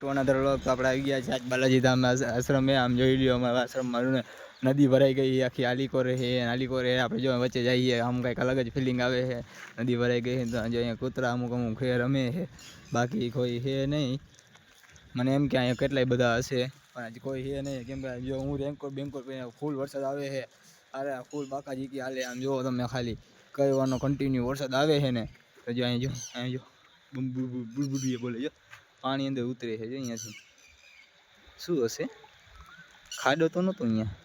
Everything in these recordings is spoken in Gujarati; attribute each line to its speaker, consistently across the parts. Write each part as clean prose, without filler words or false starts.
Speaker 1: To another vlog. તો આપણે આવી ગયા છે આજ બાલાજી ધામ આશ્રમે. આમ જોઈ લ્યો અમારા આશ્રમમાં નદી ભરાઈ ગઈ આખી આલીકોરે છે. આલીકોરે આપણે જો વચ્ચે જઈએ આમ કંઈક અલગ જ ફિલિંગ આવે છે. નદી ભરાઈ ગઈ છે તો જો અહીંયા કૂતરા અમુક છે રમે છે, બાકી કોઈ છે નહીં. મને એમ કે અહીંયા કેટલાય બધા હશે પણ હજી કોઈ છે નહીં. કેમ કે જો હું રેનકોટ બેનકોટ ફૂલ વરસાદ આવે છે. અરે ફૂલ બાકાજી કે હાલે. આમ જુઓ તમે ખાલી કહેવાનો કન્ટિન્યુ વરસાદ આવે છે ને તો જો અહીંયા જો બુડબુડીએ બોલે જો પાણી અંદર ઉતરે છે. જો અહીંયાથી શું હશે, ખાડો તો નહોતો અહીંયા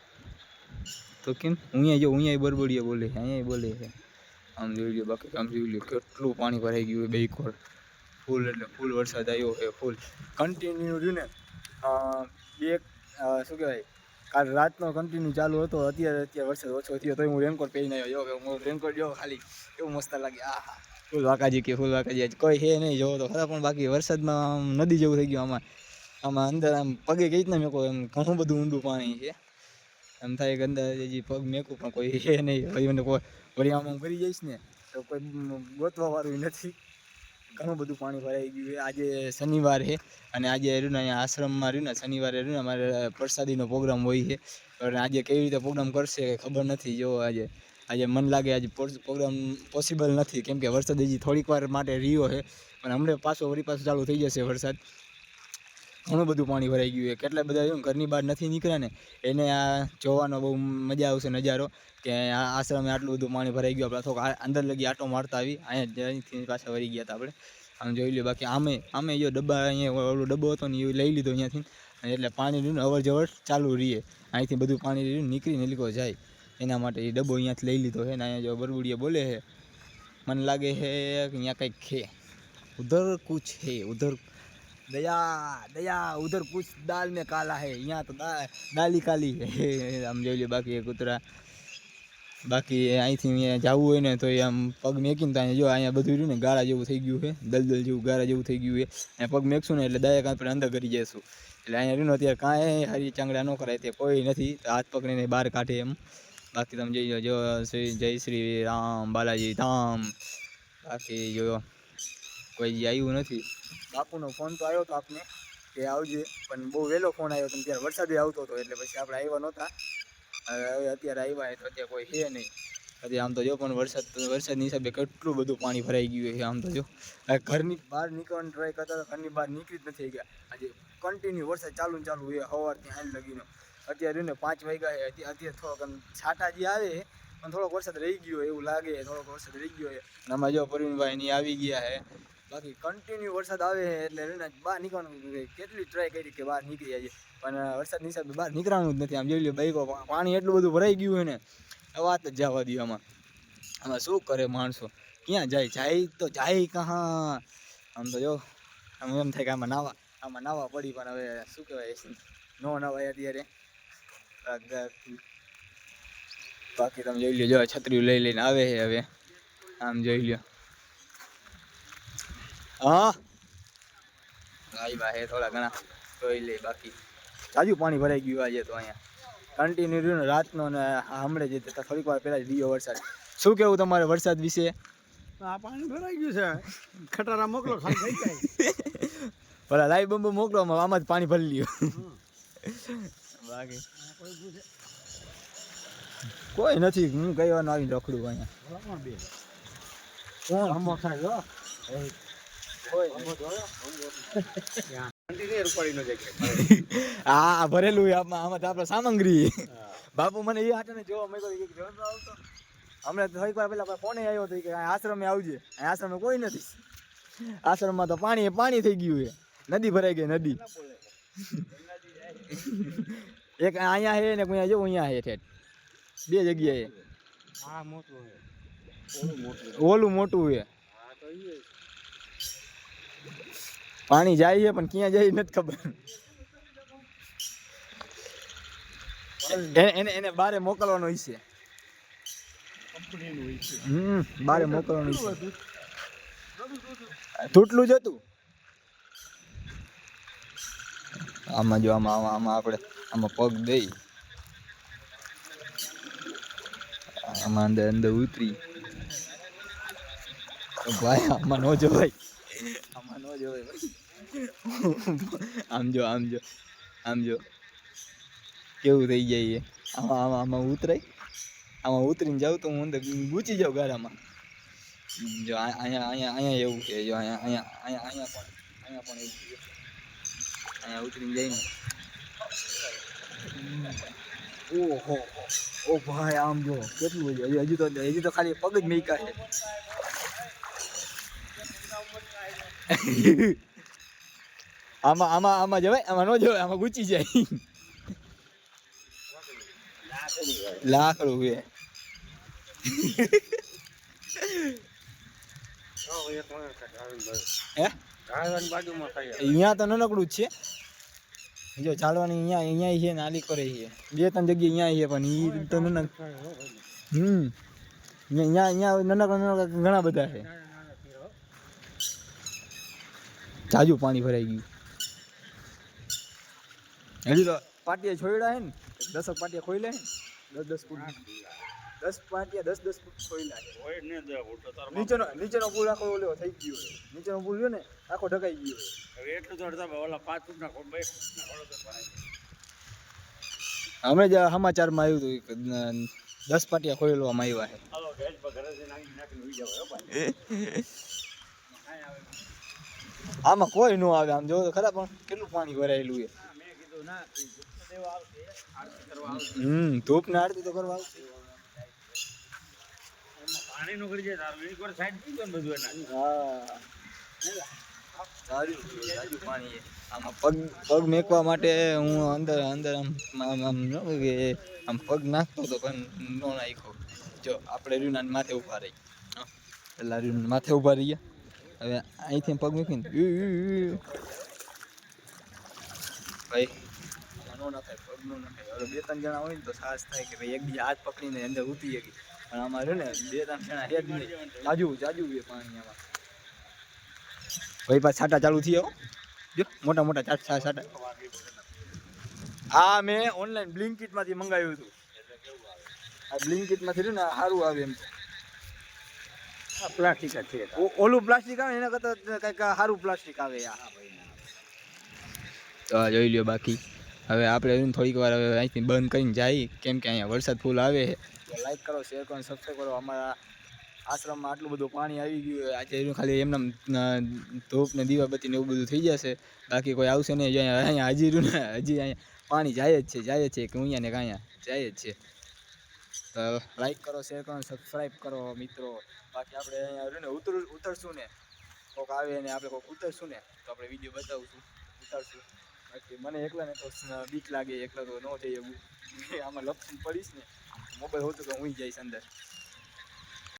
Speaker 1: તો કેમ અહીંયા બરબડીએ બોલે છે, અહીંયા બોલે છે. આમ જોઈ લ્યો, બાકી આમ જોઈ લ્યો કેટલું પાણી ભરાઈ ગયું હોય બેકોર. ફૂલ એટલે ફૂલ વરસાદ આવ્યો છે, ફૂલ કન્ટિન્યુ રહ્યું ને. શું કહેવાય, કાલ રાતનો કન્ટિન્યુ ચાલુ હતો. અત્યારે વરસાદ ઓછો થયો તો હું રેનકોટ પહેરીને આવ્યો. હું રેનકોટ જો ખાલી એવું મસ્ત લાગે. ફૂલ વાકાજી કે ફૂલ વાકાજી. આજ કોઈ છે નહીં જોવો તો ખરા, પણ બાકી વરસાદમાં નદી જેવું થઈ ગયું. આમાં અંદર આમ પગે કઈ રીતના મેકો, એમ ઘણું બધું ઊંડું પાણી છે. એમ થાય કે અંદર હજી પગ મેકું પણ કોઈ છે નહીં. ભાઈ મને કોઈ વળી આમ કરી જઈશ ને તો કોઈ ગોતવા વાળું નથી. ઘણું બધું પાણી ભરાઈ ગયું છે. આજે શનિવાર છે અને આજે રહ્યું ને અહીંયા આશ્રમમાં રહ્યું ને શનિવારે રહ્યું ને અમારે પ્રસાદીનો પ્રોગ્રામ હોય છે. અને આજે કેવી રીતે પ્રોગ્રામ કરશે ખબર નથી. જો આજે મન લાગે આજે પ્રોગ્રામ પોસિબલ નથી, કેમ કે વરસાદ હજી થોડીક વાર માટે રહ્યો છે પણ હમણાં વળી પાછું ચાલુ થઈ જશે વરસાદ. ઘણું બધું પાણી ભરાઈ ગયું છે. કેટલા બધા ઘરની બહાર નથી નીકળ્યા ને એને આ જોવાનો બહુ મજા આવશે નજારો, કે આ આશ્રમે આટલું બધું પાણી ભરાઈ ગયું. આપણે થોડુંક અંદર લગી આટો મારતા આવી, અહીંયાથી પાછા વળી ગયા હતા આપણે. આમ જોઈ લો. બાકી આમે જો ડબ્બા, અહીંયા ઓલો ડબ્બો હતો ને એ લઈ લીધો અહીંયાથી, એટલે પાણી રહ્યું ને અવર જવર ચાલુ રહીએ. અહીંથી બધું પાણી રહ્યું નીકળીને લીકો જાય એના માટે એ ડબ્બો અહીંયાથી લઈ લીધો છે. ને અહીંયા જો બરબુડીએ બોલે છે, મને લાગે છે કે અહીંયા કંઈક છે. ઉધર કુછ છે, ઉધર દયા ઉધર કુછ દાલ में काला है, यहाँ तो દાલી કાલી है. આમ જોઈ લો. બાકી એ કૂતરા, બાકી અહીંથી અહીંયા જવું હોય ને તો એ આમ પગ મેકીને તો અહીંયા જો અહીંયા બધું રહ્યું ને ગાળા જેવું થઈ ગયું છે, દલદલ જેવું ગાળા જેવું થઈ ગયું છે. અહીંયા પગ મેકશું ને એટલે દાયા આપણે અંદર કરી જઈશું. એટલે અહીંયા રહ્યું ને અત્યારે કાંઈ હારી ચાંગડા ન કરાય તે કોઈ નથી, હાથ પકડીને બહાર કાઢે એમ. બાકી તમે જોઈ જો જય શ્રી રામ બાલાજી ધામ. બાકી જો કોઈ આવ્યું નથી. બાપુનો ફોન તો આવ્યો હતો આપને કે આવજે, પણ બહુ વહેલો ફોન આવ્યો હતો ત્યારે વરસાદ આવતો હતો એટલે પછી આપણે આવ્યા નહોતા. હવે અત્યારે આવ્યા તો અત્યારે કોઈ છે નહીં. અત્યારે આમ તો જો પણ વરસાદની હિસાબે કેટલું બધું પાણી ભરાઈ ગયું છે. આમ તો જો ઘરની બહાર નીકળવાની ટ્રાય કરતા હતા, ઘરની બહાર નીકળી જ નથી ગયા. આજે કન્ટિન્યુ વરસાદ ચાલુ એ સવારથી હાલ લગીનો. અત્યારે ને 5 વાગ્યા છે. અત્યારે થોડોક છાંટા જે આવે પણ થોડોક વરસાદ રહી ગયો એવું લાગે. થોડોક વરસાદ રહી ગયો છે. આમાં જો પરવીનભાઈ ની આવી ગયા છે. બાકી કન્ટિન્યુ વરસાદ આવે એટલે બહાર નીકળવાનું કેટલી ટ્રાય કરી કે બહાર નીકળી જાય પણ વરસાદની હિસાબે બહાર નીકળવાનું જ નથી. આમ જોઈ લો બાઈકો, પાણી એટલું બધું ભરાઈ ગયું હોય ને વાત જ જવા દો. આમાં શું કરે માણસો, ક્યાં જાય તો જાય કહાં. આમ તો જો આમ એમ થાય કે આમાં નાવા પડી, પણ હવે શું કહેવાય ન નવાય અત્યારે. બાકી તમે જોઈ લો, જો છત્રી લઈને આવે છે હવે. આમ જોઈ લો. હા આવ્યા હે થોડા ઘણા જોઈ લે. બાકી તાજું પાણી ભરાઈ ગયું આજે તો અહીંયા કન્ટિન્યુ રહ્યું ને રાતનો ને હમણે જ થોડીક વાર પહેલાં જ રહ્યો વરસાદ. શું કેવું તમારે વરસાદ વિશે?
Speaker 2: આ પાણી ભરાઈ ગયું છે, ખટારા મોકલો ખાલી થઈ જાય.
Speaker 1: ભલા લાઈવ બંબુ મોકલો, આમાં જ પાણી ભરી લ્યો. બાકી કોઈ નથી, હું કહેવાનું આવીને રખડું અહીંયા. હા ભરેલું આમાં તો આપડે સામગ્રી. બાપુ મને એ હાટે જોવા મળ્યો. હમણાં થોડીક વાર પેલા ફોને આવ્યો હતો કે આશ્રમે આવજે. આશ્રમે કોઈ નથી. આશ્રમમાં તો પાણી થઈ ગયું છે, નદી ભરાઈ ગઈ નદી. એક અહીંયા છે ને કોઈ જેવું અહીંયા છે ઠેઠ 2 જગ્યાએ. ઓલું મોટું છે. પાણી જાય છે પણ ક્યાં જાય નથી ખબર. એને બારે મોકલવાનો છે. બારે મોકલવાનું છે. તૂટલું જ હતું. આમાં જો આમાં આપણે આમાં પગ દઈ આમાં અંદર ઉતરી. ભાઈ આમાં ન જોવાય, આમાં ન જોવાય ભાઈ. આમ જો કેવું થઈ જાય એ. આમાં ઉતરાય, આમાં ઉતરીને જાઉં તો હું અંદર ગૂંચી જાઉં ગારામાં. જો અહીંયા એવું છે, જો અહીંયા પણ એવું છે. અહીંયા ઉતરીને જઈને ઓહો ઓ ભાઈ આમ જો કેટલું હજી તો ખાલી પગ જ મેકા છે. આમાં જવાય, આમાં ન જવાય, આમાં ગુચી જાય. લાકડું છે. હે અહીંયા તો નાનકડું જ છે. જો ચાલવાની અહીંયા છે ને આલી કરે છે. 2-3 જગ્યાએ અહીંયા છે પણ ઈ તો નાનક. અહીંયા નાનકડા ઘણા બધા છે. જાજુ પાણી ભરાઈ ગયું. હજી તો પાટિયા છોડ્યા હે ને 10 પાટિયા ખોઈલા હે ને 10 ફૂટ 10 પાટિયા 10 ફૂટ ખોઈલા છે. નીચેનો પુલ આખો ઓલો થઈ ગયો છે. નીચેનો પુલ રહ્યો ને આખો ઢકાઈ ગયો છે.
Speaker 2: હવે એટલું તો અડધા ઓલા 5 ફૂટના ખોડ 2 ફૂટના ખોડ
Speaker 1: અમે જ સમાચારમાં આવ્યું હતું કે 10 પાટિયા ખોઈલવામાં આવ્યા છે.
Speaker 2: હાલો ગેસ પર ઘરે જઈને નાખીને ઉઈ જાવ હો ભાઈ.
Speaker 1: આમાં કોઈ ન આવે. આમ જોવો તો ખરા પણ કેટલું પાણી ભરાયેલું છે.
Speaker 2: મેં કીધું ના દેવા આવશે આરતી કરવા આવશે.
Speaker 1: ધૂપ ને આરતી તો કરવા આવશે.
Speaker 2: પાણી નો કરી જાય તારું એકવાર સાઈડ થઈ ગયો ને બધું એના.
Speaker 1: હા જાજુ પાણી છે. આમાં પગ મેકવા માટે હું અંદર આમ કે આમ પગ નાખતો હતો પણ ન નાખ્યો. જો આપણે રીના માથે ઊભા રહી, પેલા રીના માથે ઊભા રહીએ. હવે અહીંથી પગ મૂકીને ભાઈ ન નખાય, પગ ન નખાય. હવે 2-3 જણા હોય ને તો સાહસ થાય કે ભાઈ એકબીજા હાથ પકડીને અંદર ઉતરી ગઈ. પણ આમાં છે ને 2-3 જણા હે જ નહીં. જાજુ છે પાણી આમાં. ભાઈ પાછા છાંટા ચાલુ થઈ આવો. જો મોટા છાંટા. હા મેં ઓનલાઈન બ્લિંકિટમાંથી મંગાવ્યું હતું. આ બ્લિંકિટમાંથી રહ્યું ને સારું આવે એમ.
Speaker 2: પ્લાસ્ટિક જ છે.
Speaker 1: ઓલું પ્લાસ્ટિક આવે એના કરતાં કંઈક સારું પ્લાસ્ટિક આવે. તો જોઈ લ્યો. બાકી હવે આપણે થોડીક વાર હવે અહીંથી બંધ કરીને જઈએ, કેમ કે અહીંયા વરસાદ ફૂલ આવે છે. તો લાઈક કરો, શેર કરો, સબસ્ક્રાઈબ કરો. અમારા આશ્રમમાં આટલું બધું પાણી આવી ગયું. આજે ખાલી એમને ધૂપ ને દીવાબત્તી ને એવું બધું થઈ જશે. બાકી કોઈ આવશે નહીં. અહીંયા હજી અહીંયા પાણી જાય જ છે કે અહીંયા ને કાંયા જાય જ છે. તો લાઈક કરો, શેર કરો, સબસ્ક્રાઈબ કરો મિત્રો. બાકી આપણે અહીંયા ઉતરશું ને, કોઈક આવે ને આપણે કોઈક ઉતરશું ને તો આપણે વિડીયો બતાવશું, ઉતારશું. બાકી મને એકલાને તો બીક લાગે, એકલા તો ન જઈએ. આમાં લપસું પડીશ ને મોબાઈલ હોતું તો હું જઈશ અંદર.